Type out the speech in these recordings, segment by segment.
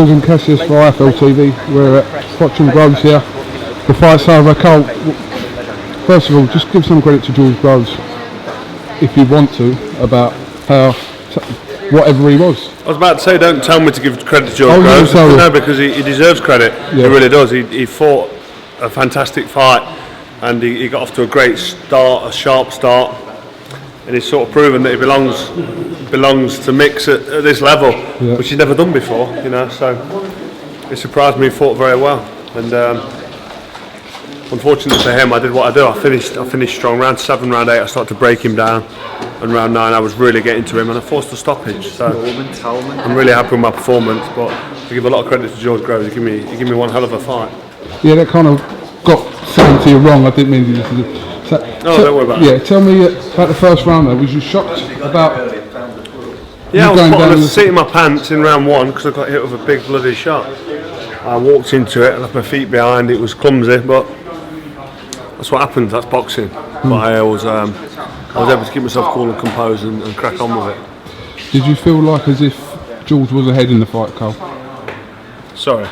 Paul and Cassius for IFL TV. We're at FROCH and GROVES here. The fight's over. Carl, first of all, just give some credit to George Groves, if you want to, about how whatever he was. I was about to say, don't tell me to give credit to George Groves. No, because he deserves credit. Yeah. He really does. He fought a fantastic fight, and he got off to a great start, a sharp start, and he's sort of proven that he belongs to mix at this level, which he's never done before. So it surprised me. He fought very well, and unfortunately for him, I did what I do. I finished strong. Round 7, round 8, I started to break him down, and round 9, I was really getting to him, and I forced a stoppage. So I'm really happy with my performance. But I give a lot of credit to George Groves. He gave me one hell of a fight. Yeah, that kind of got something to you wrong. I didn't mean to do. Don't worry about it. Yeah, tell me about the first round though. Was you shocked about? Yeah, I was putting a seat in my pants in round 1 because I got hit with a big bloody shot. I walked into it, left my feet behind. It was clumsy, but that's what happens. That's boxing. But I was able to keep myself cool and composed and crack on with it. Did you feel like as if George was ahead in the fight, Carl? Sorry.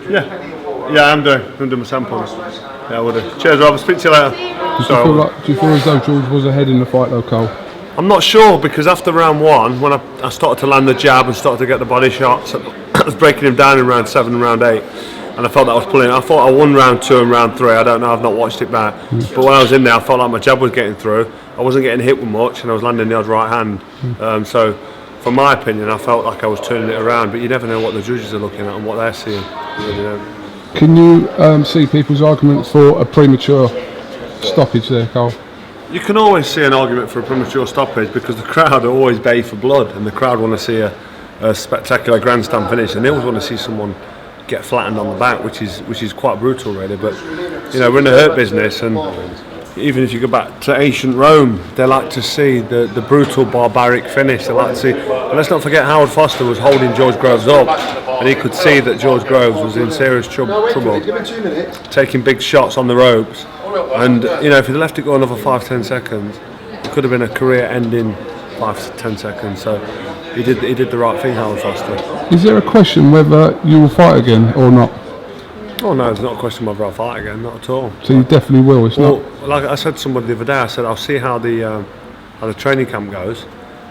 Yeah, I'm doing my samples. Yeah, I would have. Cheers, Rob. I'll speak to you later. Do you feel as though George was ahead in the fight though, Carl? I'm not sure, because after round 1, when I started to land the jab and started to get the body shots, I was breaking him down in round 7 and round 8, and I felt that I was pulling. I thought I won round 2 and round 3. I don't know. I've not watched it back. But when I was in there, I felt like my jab was getting through. I wasn't getting hit with much, and I was landing the odd right hand. So, from my opinion, I felt like I was turning it around. But you never know what the judges are looking at and what they're seeing. Can you see people's argument for a premature stoppage there, Carl? You can always see an argument for a premature stoppage, because the crowd are always bay for blood, and the crowd want to see a spectacular grandstand finish, and they always want to see someone get flattened on the back, which is quite brutal, really. But we're in the hurt business, and even if you go back to ancient Rome, they like to see the brutal, barbaric finish. They like to see. And let's not forget, Howard Foster was holding George Groves up, and he could see that George Groves was in serious trouble, taking big shots on the ropes. And if he'd left it go another 5-10 seconds, it could have been a career-ending 5-10 seconds. So he did the right thing, Howard Foster. Is there a question whether you will fight again or not? Oh no, there's not a question whether I'll fight again, not at all. So you definitely will. It's not. Like I said to somebody the other day, I said I'll see how the training camp goes.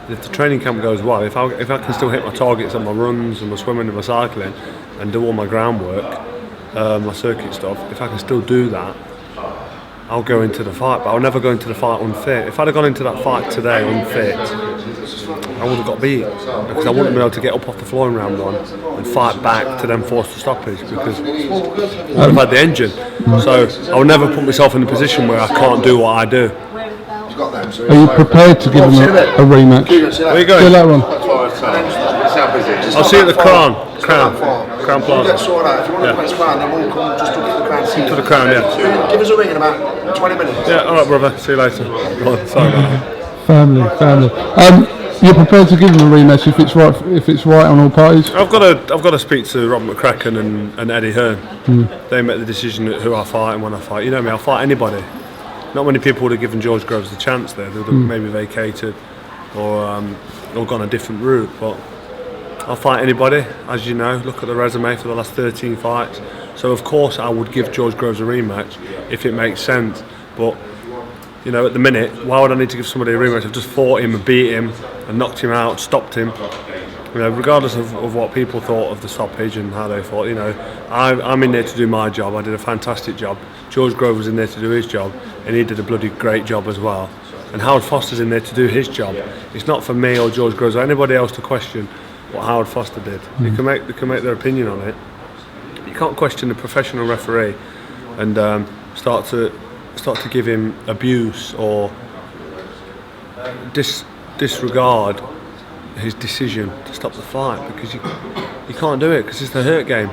If the training camp goes well, if I can still hit my targets on my runs and my swimming and my cycling, and do all my groundwork, my circuit stuff, if I can still do that, I'll go into the fight. But I'll never go into the fight unfit. If I'd have gone into that fight today unfit, I would have got beat, because I wouldn't be able to get up off the floor in round 1 and fight back to then force the stoppage, because I would have had the engine. So I would never put myself in a position where I can't do what I do. Are you prepared to give him a rematch? Where are you going? See you later on. I'll see you at the Crown Plaza. If you want to press Crown, then we'll come just to the Crown, yeah. Give us a ring in about 20 minutes. Yeah, alright brother, see you later. Sorry about that. Family. You're prepared to give him a rematch if it's right on all parties? I've got to speak to Rob McCracken and Eddie Hearn. They make the decision who I fight and when I fight. You know me, I'll fight anybody. Not many people would have given George Groves the chance there. They would have maybe vacated or gone a different route. But I'll fight anybody, as you know. Look at the resume for the last 13 fights. So of course I would give George Groves a rematch if it makes sense. But at the minute, why would I need to give somebody a rematch? I've just fought him and beat him and knocked him out, stopped him. Regardless of what people thought of the stoppage and how they thought, I'm in there to do my job. I did a fantastic job. George Groves was in there to do his job, and he did a bloody great job as well. And Howard Foster's in there to do his job. It's not for me or George Groves or anybody else to question what Howard Foster did. They can make their opinion on it. You can't question a professional referee and start to give him abuse or disregard his decision to stop the fight, because you can't do it, because it's the hurt game.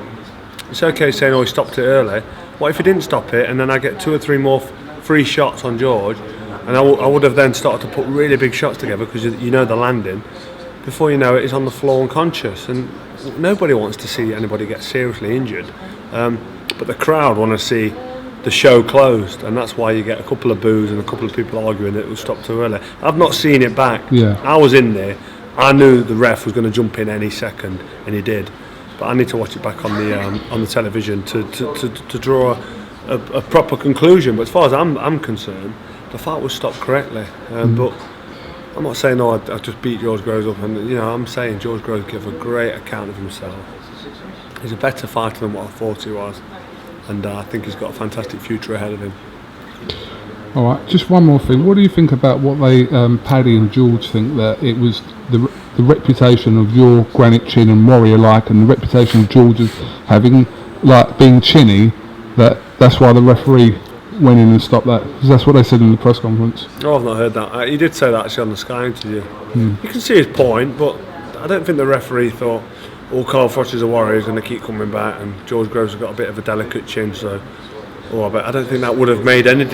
It's okay saying, oh, he stopped it early. What if he didn't stop it, and then I get 2 or 3 more free shots on George, and I would have then started to put really big shots together, because the landing. Before you know it, he's on the floor unconscious, and nobody wants to see anybody get seriously injured. But the crowd want to see the show closed, and that's why you get a couple of boos and a couple of people arguing that it was stopped too early. I've not seen it back. I was in there. I knew the ref was going to jump in any second, and he did. but I need to watch it back on the television to draw a proper conclusion. But as far as I'm concerned, the fight was stopped correctly. But I'm not saying I just beat George Groves up, and I'm saying George Groves gave a great account of himself. He's a better fighter than what I thought he was, and I think he's got a fantastic future ahead of him. All right, just one more thing. What do you think about what they, Paddy and George, think that it was the reputation of your granite chin and warrior-like, and the reputation of George as having, like, being chinny, that's why the referee went in and stopped that? Because that's what they said in the press conference. Oh, I've not heard that. He did say that actually on the Sky interview. You can see his point, but I don't think the referee thought, Carl Froch is a warrior, he's going to keep coming back, and George Groves has got a bit of a delicate chin, so. I don't think that would have made any. I'll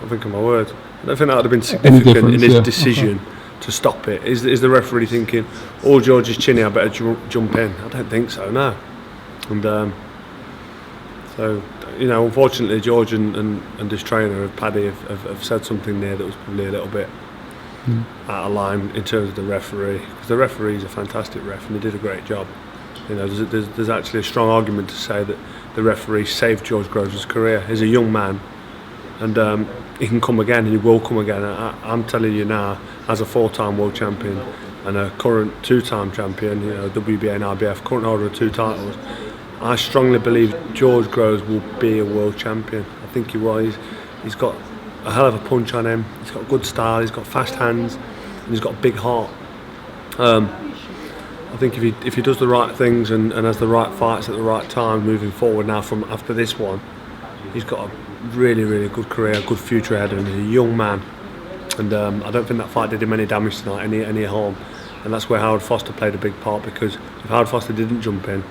think of my words. I don't think that would have been significant in his decision to stop it. Is the referee thinking, George is chinny, I better jump in? I don't think so, no. And so, unfortunately, George and his trainer, Paddy, have said something there that was probably a little bit out of line in terms of the referee. Because the referee is a fantastic ref and he did a great job. There's actually a strong argument to say that the referee saved George Groves' career. He's a young man, and he can come again, and he will come again. I'm telling you now, as a 4-time world champion and a current 2-time champion, WBA and IBF, current holder of 2 titles, I strongly believe George Groves will be a world champion. I think he will. He's got a hell of a punch on him. He's got good style. He's got fast hands, and he's got a big heart. I think if he does the right things and has the right fights at the right time moving forward now from after this one, he's got a really, really good career, a good future ahead of him. He's a young man, and I don't think that fight did him any damage tonight, any harm. And that's where Howard Foster played a big part, because if Howard Foster didn't jump in,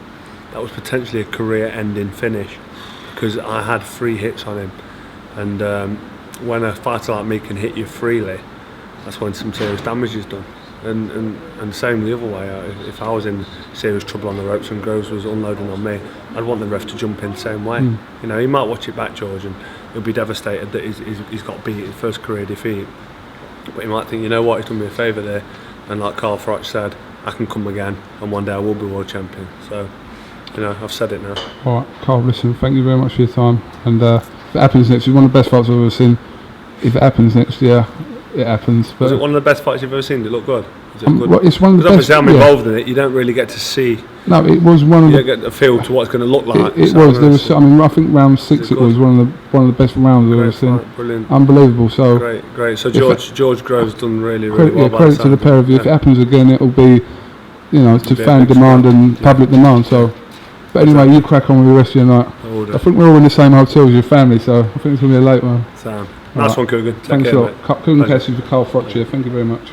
that was potentially a career-ending finish, because I had 3 hits on him, and when a fighter like me can hit you freely, that's when some serious damage is done. And same the other way. If I was in serious trouble on the ropes and Groves was unloading on me, I'd want the ref to jump in the same way. He might watch it back, George, and he'll be devastated that he's got beat, his first career defeat. But he might think, you know what, he's done me a favour there. And like Carl Froch said, I can come again, and one day I will be world champion. So, I've said it now. All right, Carl, listen, thank you very much for your time. And if it happens next, it's one of the best fights I've ever seen. If it happens next year, it happens. But was it one of the best fights you've ever seen? Did it look good? Is it good? Well, it's one of the best. Obviously, I'm involved in it. You don't really get to see. No, it was one of. You don't get a feel to what it's going to look like. It was. There was. I think round 6. It was one of the best rounds I've ever seen. Brilliant. Unbelievable. So great. So George Groves done really well. Credit to the pair of you. Yeah. If it happens again, it will be, to fan demand and public demand. So, but anyway, you crack on with the rest of your night. I think we're all in the same hotel as your family, so I think it's going to be a late one. Nice one, Coogan. Thanks a lot. Coogan Cassidy for Carl Froch here. Thank you very much.